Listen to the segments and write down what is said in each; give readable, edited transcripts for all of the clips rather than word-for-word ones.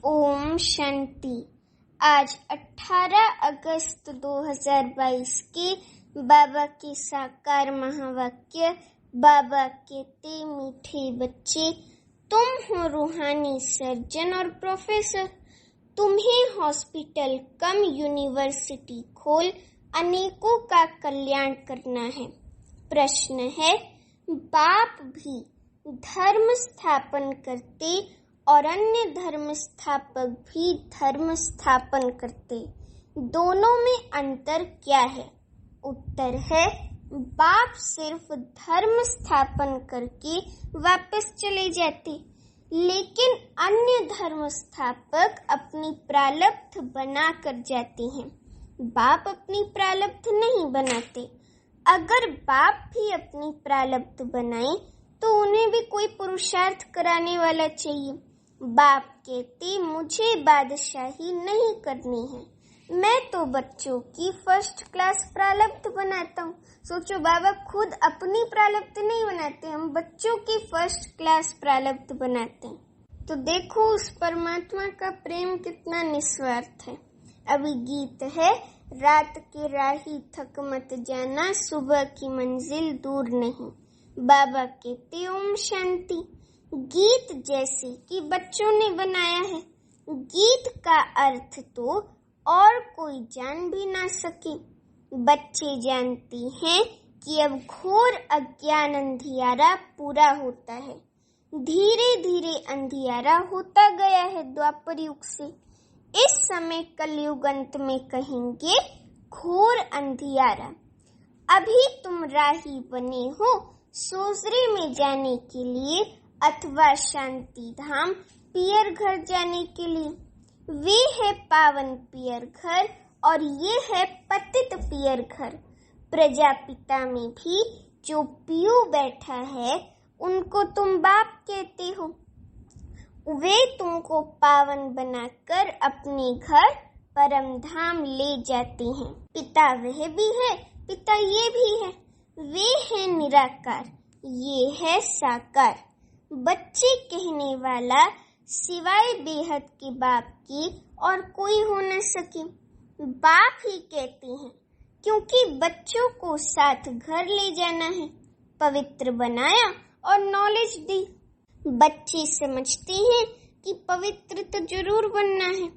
ओम शांति। आज 18 अगस्त 2022 के बाबा के साकार महावाक्य। बाबा कहते, मीठे बच्चे, तुम हो रूहानी सर्जन और प्रोफेसर। तुम्हें हॉस्पिटल कम यूनिवर्सिटी खोल अनेकों का कल्याण करना है। प्रश्न है, बाप भी धर्म स्थापन करते और अन्य धर्म स्थापक भी धर्म स्थापन करते, दोनों में अंतर क्या है? उत्तर है, बाप सिर्फ धर्म स्थापन करके वापस चले जाते, लेकिन अन्य धर्म स्थापक अपनी प्रारब्ध बना कर जाते हैं। बाप अपनी प्रारब्ध नहीं बनाते। अगर बाप भी अपनी प्रारब्ध बनाए तो उन्हें भी कोई पुरुषार्थ कराने वाला चाहिए। बाप कहते, मुझे बादशाही नहीं करनी है, मैं तो बच्चों की फर्स्ट क्लास प्रारब्ध बनाता हूँ। सोचो, बाबा खुद अपनी प्रारब्ध नहीं बनाते, हम बच्चों की फर्स्ट क्लास प्रारब्ध बनाते हैं। तो देखो उस परमात्मा का प्रेम कितना निस्वार्थ है। अभी गीत है, रात के राही थक मत जाना, सुबह की मंजिल दूर नहीं। बाबा कहते, ओम शांति। गीत जैसे कि बच्चों ने बनाया है, गीत का अर्थ तो और कोई जान भी ना सके। बच्चे जानते हैं कि अब घोर अज्ञान अंधियारा पूरा होता है। धीरे धीरे अंधियारा होता गया है द्वापर युग से। इस समय कलयुग अंत में कहेंगे घोर अंधियारा। अभी तुम राही बने हो सोजरे में जाने के लिए अथवा शांति धाम पियर घर जाने के लिए। वे है पावन पियर घर और ये है पतित पियर घर। प्रजापिता में भी जो पियू बैठा है उनको तुम बाप कहते हो। वे तुमको पावन बनाकर अपने घर परम धाम ले जाते हैं। पिता वह भी है, पिता ये भी है। वे है निराकार, ये है साकार। बच्चे कहने वाला सिवाय बेहद के बाप की और कोई हो न सके। बाप ही कहते हैं, क्योंकि बच्चों को साथ घर ले जाना है, पवित्र बनाया और नॉलेज दी। बच्चे समझते हैं कि पवित्र तो जरूर बनना है,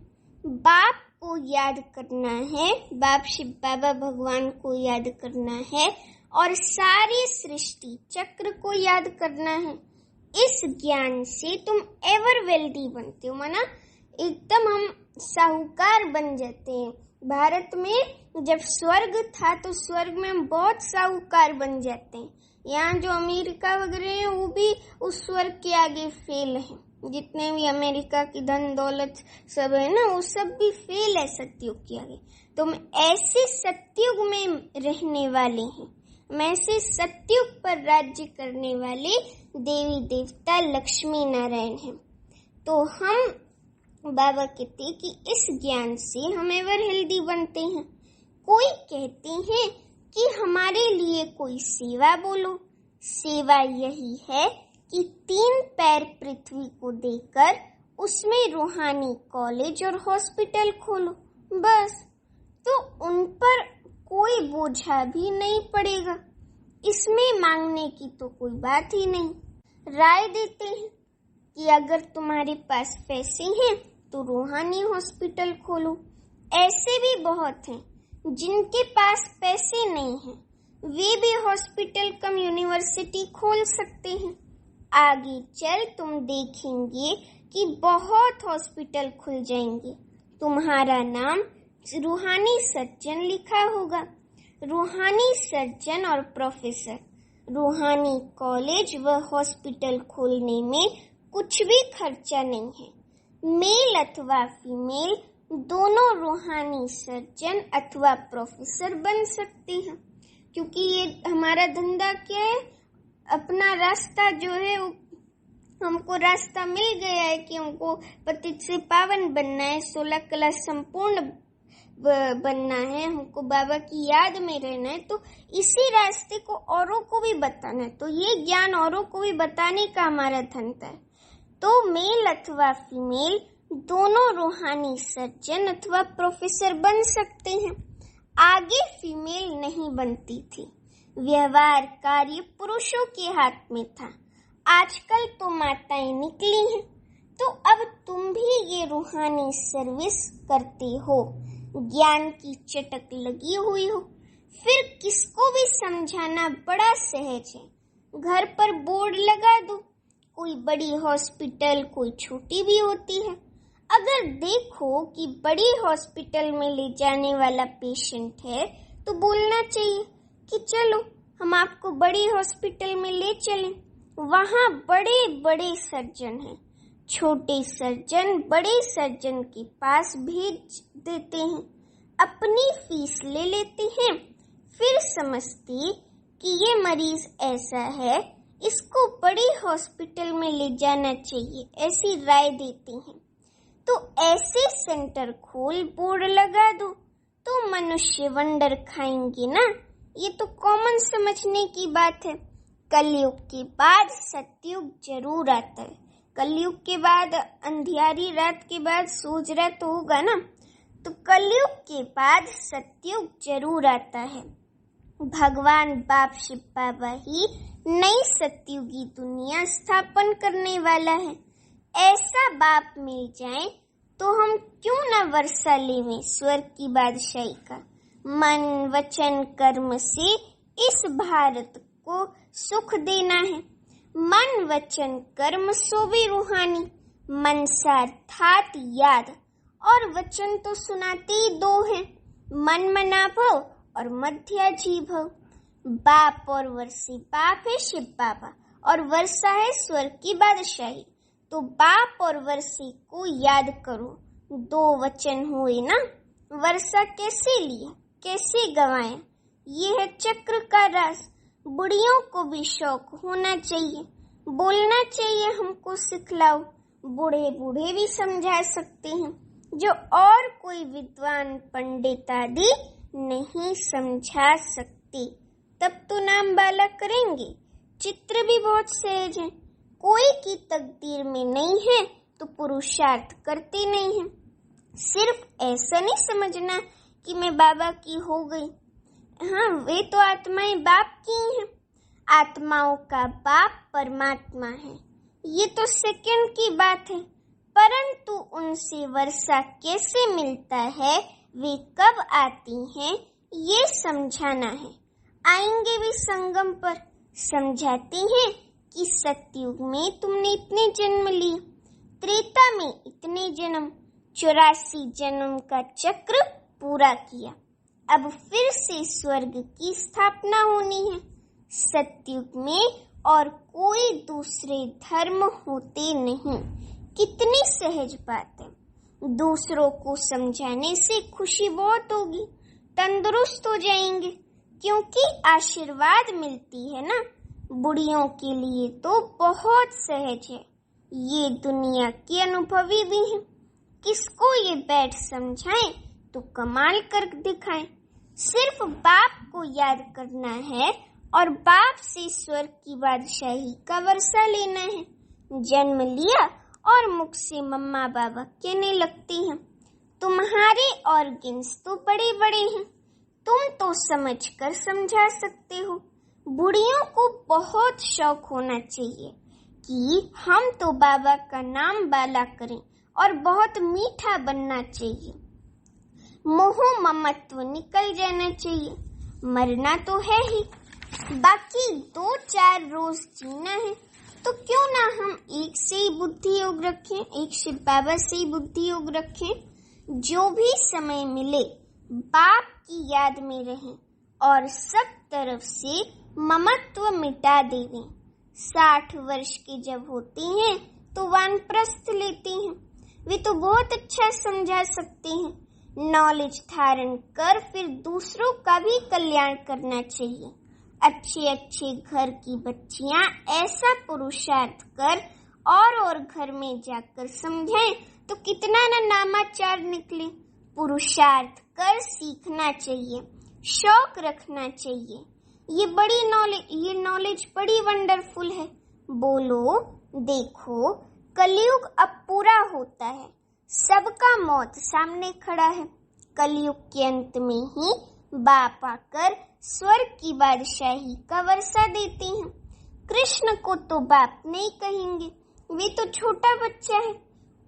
बाप को याद करना है, बाप शिव बाबा भगवान को याद करना है और सारी सृष्टि चक्र को याद करना है। इस ज्ञान से तुम एवर वेल्दी बनते हो, माना एकदम हम साहूकार बन जाते हैं। भारत में जब स्वर्ग था तो स्वर्ग में हम बहुत साहूकार बन जाते हैं। यहाँ जो अमेरिका वगैरह है वो भी उस स्वर्ग के आगे फेल है। जितने भी अमेरिका की धन दौलत सब है ना, वो सब भी फेल है सत्युग के आगे। तो हम ऐसे सत्युग में रहने वाले हैं, हम ऐसे सत्युग पर राज्य करने वाले देवी देवता लक्ष्मी नारायण हैं। तो हम बाबा कहते कि इस ज्ञान से हम एवर हेल्दी बनते हैं। कोई कहते हैं कि हमारे लिए कोई सेवा बोलो। सेवा यही है कि 3 पैर पृथ्वी को देकर उसमें रूहानी कॉलेज और हॉस्पिटल खोलो, बस। तो उन पर कोई बोझा भी नहीं पड़ेगा। इसमें मांगने की तो कोई बात ही नहीं। राय देते हैं कि अगर तुम्हारे पास पैसे हैं तो रूहानी हॉस्पिटल खोलो। ऐसे भी बहुत हैं जिनके पास पैसे नहीं हैं, वे भी हॉस्पिटल कम यूनिवर्सिटी खोल सकते हैं। आगे चल तुम देखेंगे कि बहुत हॉस्पिटल खुल जाएंगे। तुम्हारा नाम रूहानी सर्जन लिखा होगा। रूहानी सर्जन और प्रोफेसर। रूहानी कॉलेज व हॉस्पिटल खोलने में कुछ भी खर्चा नहीं है। मेल अथवा फीमेल दोनों रूहानी सर्जन अथवा प्रोफेसर बन सकते हैं, क्योंकि ये हमारा धंधा क्या है, अपना रास्ता जो है हमको रास्ता मिल गया है कि हमको पतित से पावन बनना है, 16 कला संपूर्ण बनना है, हमको बाबा की याद में रहना है। तो इसी रास्ते को औरों को भी बताना है, तो ये ज्ञान औरों को भी बताने का हमारा धंधा है। तो मेल अथवा फीमेल दोनों रूहानी सर्जन अथवा प्रोफेसर बन सकते हैं। आगे फीमेल नहीं बनती थी। व्यवहार कार्य पुरुषों के हाथ में था। आजकल तो माताएं निकली हैं, तो अब तुम भी ये रूहानी सर्विस करते हो, ज्ञान की चटक लगी हुई हो, फिर किसको भी समझाना बड़ा सहज है। घर पर बोर्ड लगा दो, कोई बड़ी हॉस्पिटल कोई छोटी भी होती है। अगर देखो कि बड़ी हॉस्पिटल में ले जाने वाला पेशेंट है तो बोलना चाहिए कि चलो हम आपको बड़ी हॉस्पिटल में ले चलें, वहाँ बड़े बड़े सर्जन हैं। छोटे सर्जन बड़े सर्जन के पास भेज देते हैं, अपनी फीस ले लेते हैं, फिर समझते कि ये मरीज ऐसा है, इसको बड़ी हॉस्पिटल में ले जाना चाहिए, ऐसी राय देते हैं। तो ऐसे सेंटर खोल, बोर्ड लगा दो, तो मनुष्य वंडर खाएंगे ना। ये तो कॉमन समझने की बात है। कलयुग के बाद सतयुग जरूर आता है। कलयुग के बाद अंधियारी रात के बाद सूझ रात होगा ना, तो कलयुग के बाद सतयुग जरूर आता है। भगवान बाप शिव बाबा ही नई सतयुगी दुनिया स्थापन करने वाला है। ऐसा बाप मिल जाए तो हम क्यों न वर्षा लेवें स्वर्ग की बादशाही का। मन वचन कर्म से इस भारत को सुख देना है। मन वचन कर्म सो भी रूहानी, मन सार्थात याद, और वचन तो सुनाते ही दो हैं, मन मना भव और मध्याजी भव। बाप और वर्षी, बाप है शिव बाबा और वर्षा है स्वर्ग की बादशाही। तो बाप और वर्षी को याद करो, दो वचन हुए ना। वर्षा कैसे लिया, कैसे गवाया, ये है चक्र का राज। बुढ़ियों को भी शौक होना चाहिए, बोलना चाहिए हमको सिखलाओ। बूढ़े बूढ़े भी समझा सकते हैं, जो और कोई विद्वान पंडित आदि नहीं समझा सकते। तब तो नाम बाला करेंगे। चित्र भी बहुत सहज है, कोई की तकदीर में नहीं है तो पुरुषार्थ करते नहीं है। सिर्फ ऐसा नहीं समझना कि मैं बाबा की हो गई। हाँ, वे तो आत्माएं बाप की हैं। आत्माओं का बाप परमात्मा है, ये तो सेकंड की बात है। परंतु उनसे वर्षा कैसे मिलता है, वे कब आती हैं, ये समझाना है। आएंगे भी संगम पर, समझाते हैं कि सतयुग में तुमने इतने जन्म लिए, त्रेता में इतने जन्म, 84 जन्म का चक्र पूरा किया। अब फिर से स्वर्ग की स्थापना होनी है। सतयुग में और कोई दूसरे धर्म होते नहीं। कितनी सहज बात है। दूसरों को समझाने से खुशी बहुत होगी, तंदुरुस्त हो जाएंगे, क्योंकि आशीर्वाद मिलती है ना। बुढ़ियों के लिए तो बहुत सहज है, ये दुनिया के अनुभवी भी हैं। किसको ये बैठ समझाएं तो कमाल कर दिखाएं। सिर्फ बाप को याद करना है और बाप से स्वर्ग की बादशाही का वर्षा लेना है। जन्म लिया और मुख से मम्मा बाबा कहने लगती हैं, तुम्हारे ऑर्गन्स तो बड़े बड़े हैं, तुम तो समझकर समझा सकते हो। बुढ़ियों को बहुत शौक होना चाहिए कि हम तो बाबा का नाम बाला करें और बहुत मीठा बनना चाहिए। मोह ममत्व निकल जाना चाहिए। मरना तो है ही, बाकी 2-4 रोज जीना है, तो क्यों ना हम एक से ही बुद्धि योग रखें, एक शिव बाबा से ही बुद्धि योग रखें। जो भी समय मिले बाप की याद में रहें और सब तरफ से ममत्व मिटा देवें। 60 वर्ष के जब होते हैं तो वानप्रस्थ लेते हैं। वे तो बहुत अच्छा समझा सकते हैं। नॉलेज धारण कर फिर दूसरों का भी कल्याण करना चाहिए। अच्छे अच्छे घर की बच्चियां ऐसा पुरुषार्थ कर और घर में जाकर समझाएं तो कितना न नामाचार निकले। पुरुषार्थ कर सीखना चाहिए, शौक रखना चाहिए। ये नॉलेज बड़ी वंडरफुल है। बोलो, देखो, कलयुग अब पूरा होता है, सबका मौत सामने खड़ा है। कलयुग के अंत में ही बाप आकर स्वर्ग की बादशाही का वर्षा देते हैं। कृष्ण को तो बाप नहीं कहेंगे, वे तो छोटा बच्चा है।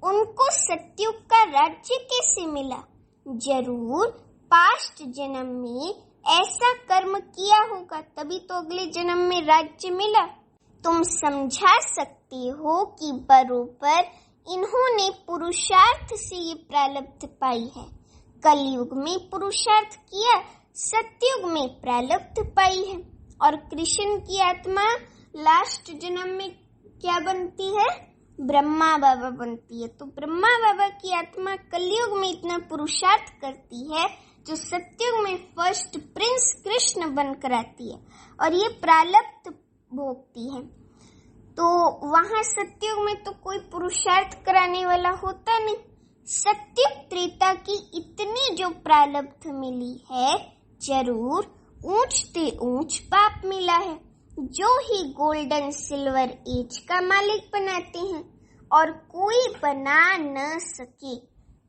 उनको सतयुग का राज्य कैसे मिला? जरूर पास्ट जन्म में ऐसा कर्म किया होगा, तभी तो अगले जन्म में राज्य मिला। तुम समझा सकते हो कि बरोबर इन्होंने पुरुषार्थ से ये प्रारब्ध पाई है। कलयुग में पुरुषार्थ किया, सतयुग में प्रारब्ध पाई है। और कृष्ण की आत्मा लास्ट जन्म में क्या बनती है? ब्रह्मा बाबा बनती है। तो ब्रह्मा बाबा की आत्मा कलयुग में इतना पुरुषार्थ करती है जो सतयुग में फर्स्ट प्रिंस कृष्ण बनकर आती है और ये प्रारब्ध भोगती है। तो वहां सतयुग में तो कोई पुरुषार्थ कराने वाला होता नहीं। सतयुग त्रेता की इतनी जो प्रारब्ध मिली है, जरूर ऊंच से ऊंच पाप मिला है, जो ही गोल्डन सिल्वर एज का मालिक बनाते हैं और कोई बना न सके।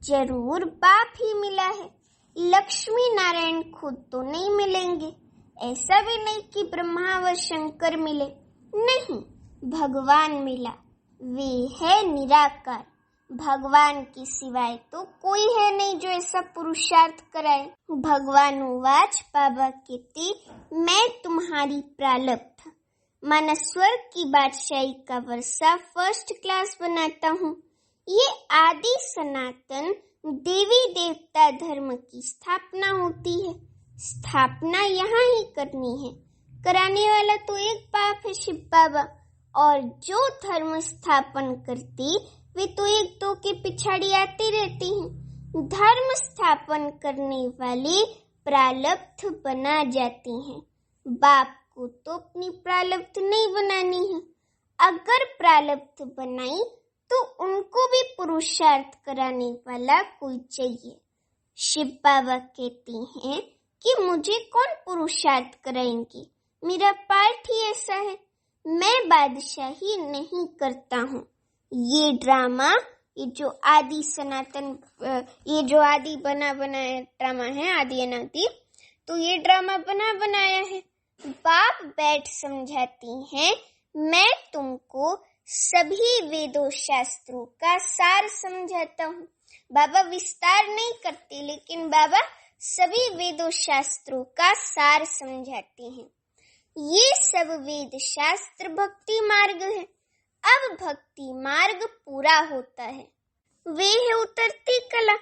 जरूर पाप ही मिला है। लक्ष्मी नारायण खुद तो नहीं मिलेंगे, ऐसा भी नहीं कि ब्रह्मा व शंकर मिले, नहीं, भगवान मिला। वे है निराकार, भगवान के सिवाय तो कोई है नहीं जो ऐसा पुरुषार्थ कराए। भगवान उवाच, बाबा कहते, मैं तुम्हारी प्रारब्ध माना स्वर्ग की बादशाही का वर्षा फर्स्ट क्लास बनाता हूँ। ये आदि सनातन देवी देवता धर्म की स्थापना होती है। स्थापना यहाँ ही करनी है, कराने वाला तो एक बाप है शिव बाबा, और जो धर्म स्थापन करती वे तो एक दो के पिछाड़ी आती रहती हैं। धर्म स्थापन करने वाले प्रारब्ध बना जाती हैं। बाप को तो अपनी प्रारब्ध नहीं बनानी है। अगर प्रारब्ध बनाई तो उनको भी पुरुषार्थ कराने वाला कोई चाहिए। शिव बाबा कहते हैं कि मुझे कौन पुरुषार्थ कराएंगे, मेरा पार्ट ही ऐसा है, मैं बादशाही नहीं करता हूँ। ये ड्रामा, ये जो आदि सनातन, ये जो आदि बना बनाया ड्रामा है, आदि अनादि, तो ये ड्रामा बना बनाया है। बाप बैठ समझाती हैं, मैं तुमको सभी वेदों शास्त्रों का सार समझाता हूँ। बाबा विस्तार नहीं करते, लेकिन बाबा सभी वेदों शास्त्रों का सार समझाते हैं। ये सब वेद शास्त्र भक्ति मार्ग है। अब भक्ति मार्ग पूरा होता है, वे है उतरती कला,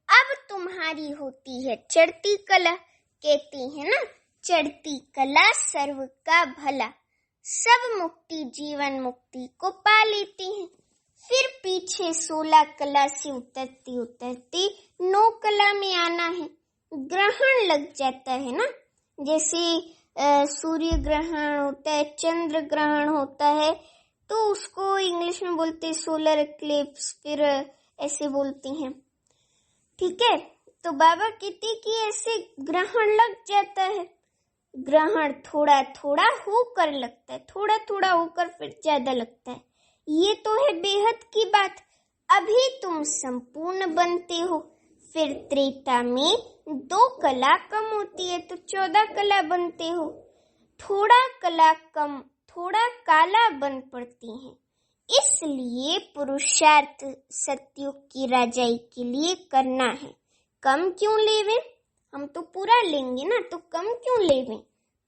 अब तुम्हारी होती है चढ़ती कला। कहती है ना, चढ़ती कला सर्व का भला। सब मुक्ति जीवन मुक्ति को पा लेती हैं। फिर पीछे 16 कला से उतरती उतरती 9 कला में आना है। ग्रहण लग जाता है ना, जैसे सूर्य ग्रहण होता है, चंद्र ग्रहण होता है, तो उसको इंग्लिश में बोलते हैं सोलर एक्लिप्स, फिर ऐसे बोलती हैं, ठीक है। तो बाबा कहते कि ऐसे ग्रहण लग जाता है। ग्रहण थोड़ा थोड़ा होकर लगता है, थोड़ा थोड़ा होकर फिर ज्यादा लगता है। ये तो है बेहद की बात। अभी तुम संपूर्ण बनते हो, फिर त्रेता में 2 कला कम होती है तो 14 कला बनते हो। थोड़ा कला कम, थोड़ा काला बन पड़ती हैं। इसलिए पुरुषार्थ सतयुग की राजाई के लिए करना है। कम क्यों लेवे, हम तो पूरा लेंगे ना, तो कम क्यों लेवे।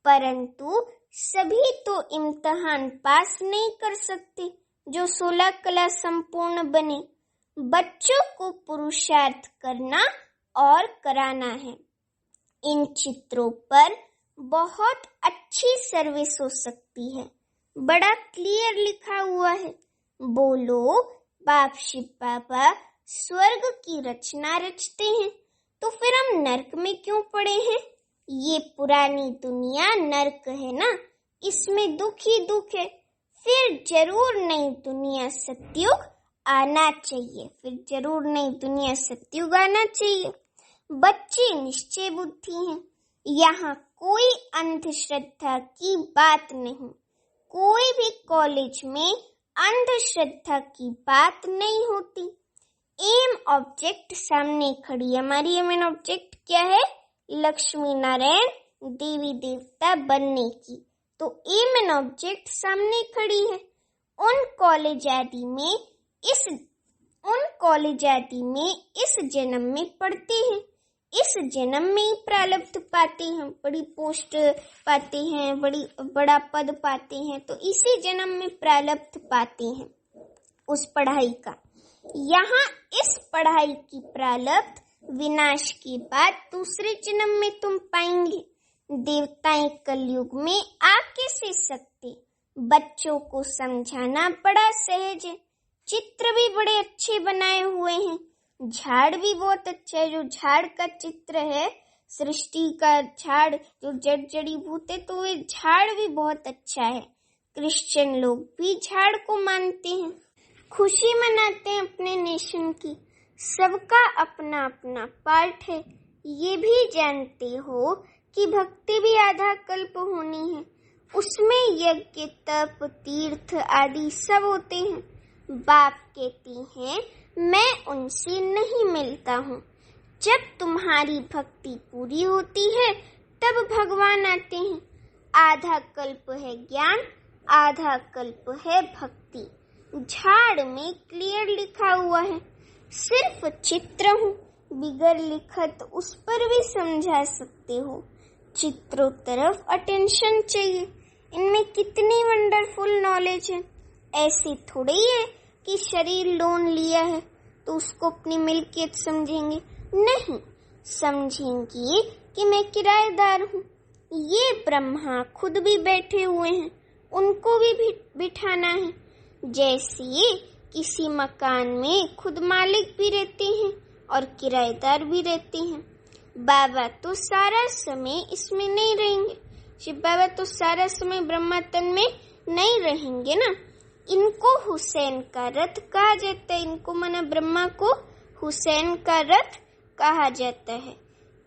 परंतु सभी तो इम्तिहान पास नहीं कर सकते जो 16 कला संपूर्ण बने। बच्चों को पुरुषार्थ करना और कराना है। इन चित्रों पर बहुत अच्छी सर्विस हो सकती है, बड़ा क्लियर लिखा हुआ है। बोलो बाप शिव बाबा स्वर्ग की रचना रचते हैं, तो फिर हम नर्क में क्यों पड़े हैं। ये पुरानी दुनिया नर्क है ना, इसमें दुख ही दुख है। फिर जरूर नई दुनिया सतयुग आना चाहिए, फिर जरूर नई दुनिया सतयुग आना चाहिए। बच्चे निश्चय बुद्धि हैं, यहाँ कोई अंधश्रद्धा की बात नहीं। कोई भी कॉलेज में अंधश्रद्धा की बात नहीं होती। एम ऑब्जेक्ट सामने खड़ी है। हमारी एम ऑब्जेक्ट क्या है? लक्ष्मी नारायण देवी देवता बनने की। तो एम ऑब्जेक्ट सामने खड़ी है। उन कॉलेज आदि में इस जन्म में पढ़ते हैं। इस जन्म में ही प्रारब्ध पाते हैं, बड़ी पोस्ट पाते हैं, बड़ा पद पाते हैं। तो इसी जन्म में प्रारब्ध पाते हैं उस पढ़ाई का। यहाँ इस पढ़ाई की प्रारब्ध विनाश के बाद दूसरे जन्म में तुम पाएंगे। देवताएं कलयुग में आ कैसे सकते? बच्चों को समझाना बड़ा सहज है। चित्र भी बड़े अच्छे बनाए हुए हैं। झाड़ भी बहुत अच्छा है। जो झाड़ का चित्र है, सृष्टि का झाड़, जो जड़ जड़ीभूत है, तो ये झाड़ भी बहुत अच्छा है। क्रिश्चियन लोग भी झाड़ को मानते हैं, खुशी मनाते हैं अपने नेशन की। सबका अपना अपना पार्ट है। ये भी जानते हो कि भक्ति भी आधा कल्प होनी है। उसमें यज्ञ, तप, तीर्थ आदि सब होते हैं। बाप कहती हैं, मैं उनसे नहीं मिलता हूँ। जब तुम्हारी भक्ति पूरी होती है तब भगवान आते हैं। आधा कल्प है ज्ञान, आधा कल्प है भक्ति। झाड़ में क्लियर लिखा हुआ है। सिर्फ चित्र हूँ, बिगर लिखत उस पर भी समझा सकते हो। चित्रों तरफ अटेंशन चाहिए। इनमें कितनी वंडरफुल नॉलेज है। ऐसे थोड़ी है कि शरीर लोन लिया है तो उसको अपनी मिल्कियत समझेंगे। नहीं, समझेंगे कि मैं किराएदार हूँ। ये ब्रह्मा खुद भी बैठे हुए हैं, उनको भी बिठाना है। जैसे किसी मकान में खुद मालिक भी रहते हैं और किराएदार भी रहते हैं। बाबा तो सारा समय इसमें नहीं रहेंगे। शिव बाबा तो सारा समय ब्रह्मा तन में नहीं रहेंगे ना। इनको हुसैन का रथ कहा जाता है। इनको माना ब्रह्मा को हुसैन का रथ कहा जाता है।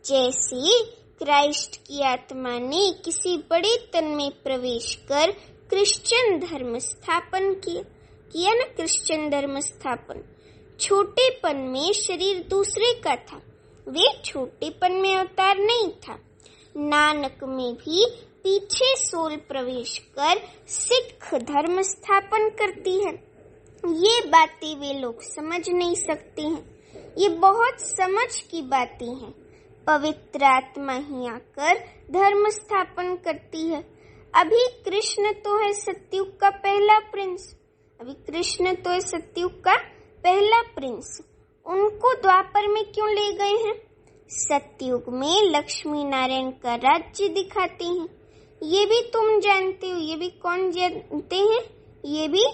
जैसे क्राइस्ट की आत्मा ने किसी बड़े तन में प्रवेश कर क्रिश्चियन धर्म स्थापन किया ना। क्रिश्चियन धर्म स्थापन। छोटेपन में शरीर दूसरे का था, वे छोटेपन में अवतार नहीं था। नानक में भी पीछे सोल प्रवेश कर सिख धर्म स्थापन करती है। ये बातें वे लोग समझ नहीं सकते हैं। ये बहुत समझ की बातें हैं। पवित्र आत्मा ही आकर धर्म स्थापन करती है। अभी कृष्ण तो है सतयुग का पहला प्रिंस। उनको द्वापर में क्यों ले गए हैं? सतयुग में लक्ष्मी नारायण का राज्य दिखाते हैं। ये भी तुम जानते हो। ये भी कौन जानते हैं? ये भी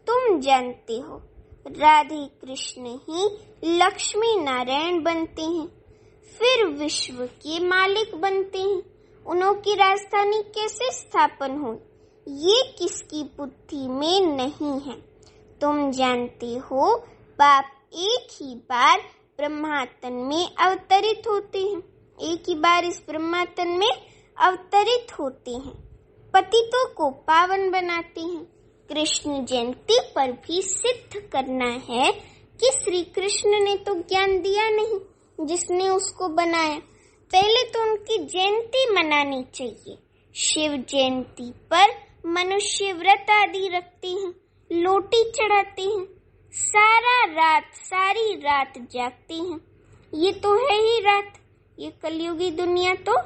तुम जानते हो। राधे कृष्ण ही लक्ष्मी नारायण बनते हैं, फिर विश्व के मालिक बनते हैं। उनकी राजधानी कैसे स्थापन हो, ये किसकी बुद्धि में नहीं है। तुम जानते हो, बाप एक ही बार ब्रह्मातन में अवतरित होते हैं। एक ही बार इस ब्रह्मातन में अवतरित होते हैं। पतितों को पावन बनाते हैं। कृष्ण जयंती पर भी सिद्ध करना है कि श्री कृष्ण ने तो ज्ञान दिया नहीं, जिसने उसको बनाया। पहले तो उनकी जयंती मनानी चाहिए। शिव जयंती पर मनुष्य व्रत आदि रखते हैं, लोटी चढ़ाते हैं, सारी रात जागते हैं। ये तो है ही रात। ये कलयुगी दुनिया तो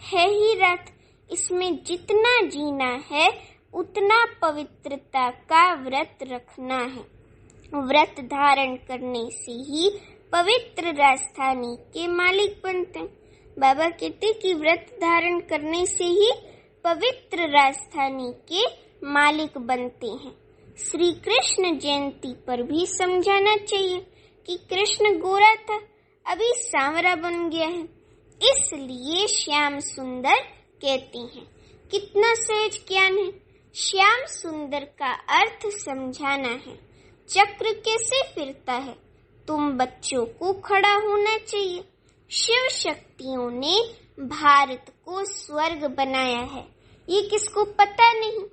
है ही रात। इसमें जितना जीना है उतना पवित्रता का व्रत रखना है। व्रत धारण करने से ही पवित्र राजधानी के मालिक बनते हैं। बाबा कहते कि व्रत धारण करने से ही पवित्र राजधानी के मालिक बनते हैं। श्री कृष्ण जयंती पर भी समझाना चाहिए कि कृष्ण गोरा था, अभी सांवरा बन गया है, इसलिए श्याम सुंदर कहते हैं। कितना सहज ज्ञान है। श्याम सुंदर का अर्थ समझाना है। चक्र कैसे फिरता है, तुम बच्चों को खड़ा होना चाहिए। शिव शक्तियों ने भारत को स्वर्ग बनाया है, ये किसको पता नहीं।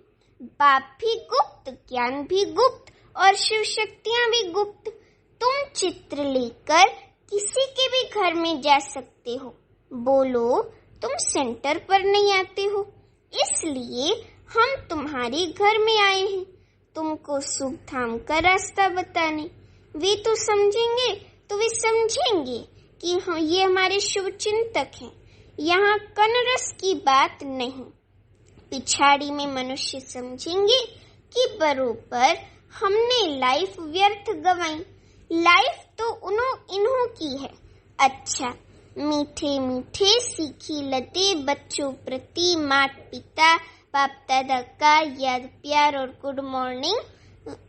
बाप भी गुप्त, ज्ञान भी गुप्त और शिव शक्तियां भी गुप्त। तुम चित्र लेकर किसी के भी घर में जा सकते हो। बोलो, तुम सेंटर पर नहीं आते हो, इसलिए हम तुम्हारे घर में आए हैं तुमको शुभ धाम का रास्ता बताने। वे तो समझेंगे कि ये हमारे शुभ चिंतक हैं। यहाँ कनरस की बात नहीं। पिछाड़ी में मनुष्य समझेंगे कि बरोबर हमने लाइफ व्यर्थ गंवाई। लाइफ तो इन्हों की है। अच्छा, मीठे मीठे सीखी लते बच्चों प्रति माता पिता बाप दादा का याद प्यार और गुड मॉर्निंग।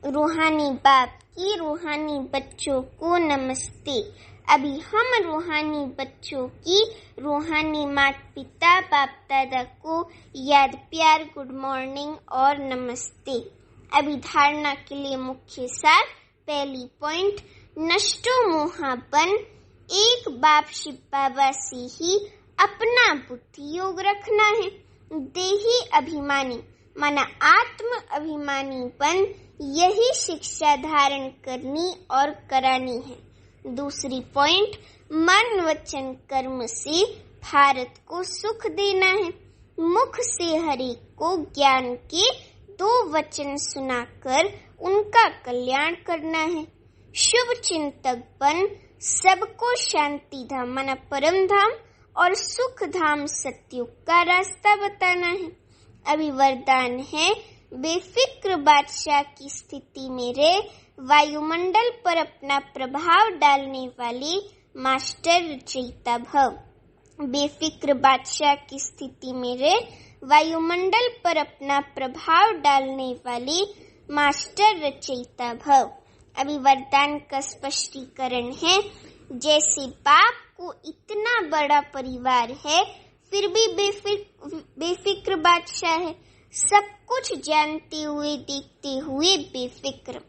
रूहानी बाप की रूहानी बच्चों को नमस्ते। अभी हम रूहानी बच्चों की रूहानी माता पिता बाप दादा को याद प्यार गुड मॉर्निंग और नमस्ते। अभी धारणा के लिए मुख्य सार। पहली पॉइंट, नष्टो मोहापन। एक बाप शिव बाबा से ही अपना बुद्धि योग रखना है। देही अभिमानी माना आत्म अभिमानीपन, यही शिक्षा धारण करनी और करानी है। दूसरी पॉइंट, मन वचन कर्म से भारत को सुख देना है। मुख से हरि को ज्ञान के 2 वचन सुनाकर उनका कल्याण करना है। शुभ चिंतक बन सबको शांति धाम माना परम धाम और सुख धाम सत्युग का रास्ता बताना है। अभी वरदान है, बेफिक्र बादशाह की स्थिति में रहे, वायुमंडल पर अपना प्रभाव डालने वाले मास्टर रचयिता भव। बेफिक्र बादशाह की स्थिति में रहे, वायुमंडल पर अपना प्रभाव डालने वाले मास्टर रचयिता भव। अभी वरदान का स्पष्टीकरण है, जैसे बाप को इतना बड़ा परिवार है फिर भी बेफिक्र बादशाह है, सब कुछ जानते हुए देखते हुए बेफिक्र।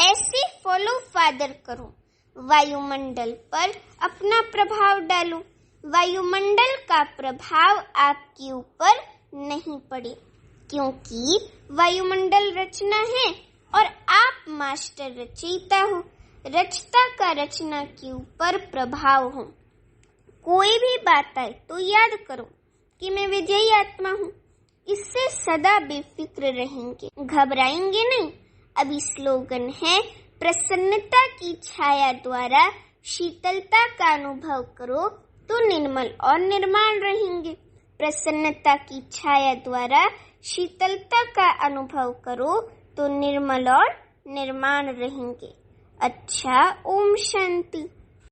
ऐसे फॉलो फादर करो, वायुमंडल पर अपना प्रभाव डालो। वायुमंडल का प्रभाव आपके ऊपर नहीं पड़े, क्योंकि वायुमंडल रचना है और आप मास्टर रचयिता हो। रचता का रचना के ऊपर प्रभाव हो। कोई भी बात आए तो याद करो कि मैं विजयी आत्मा हूँ। इससे सदा बेफिक्र रहेंगे, घबराएंगे नहीं। अभी स्लोगन है, प्रसन्नता की छाया द्वारा शीतलता का अनुभव करो तो निर्मल और निर्माण रहेंगे। प्रसन्नता की छाया द्वारा शीतलता का अनुभव करो तो निर्मल और निर्माण रहेंगे। अच्छा, ओम शांति।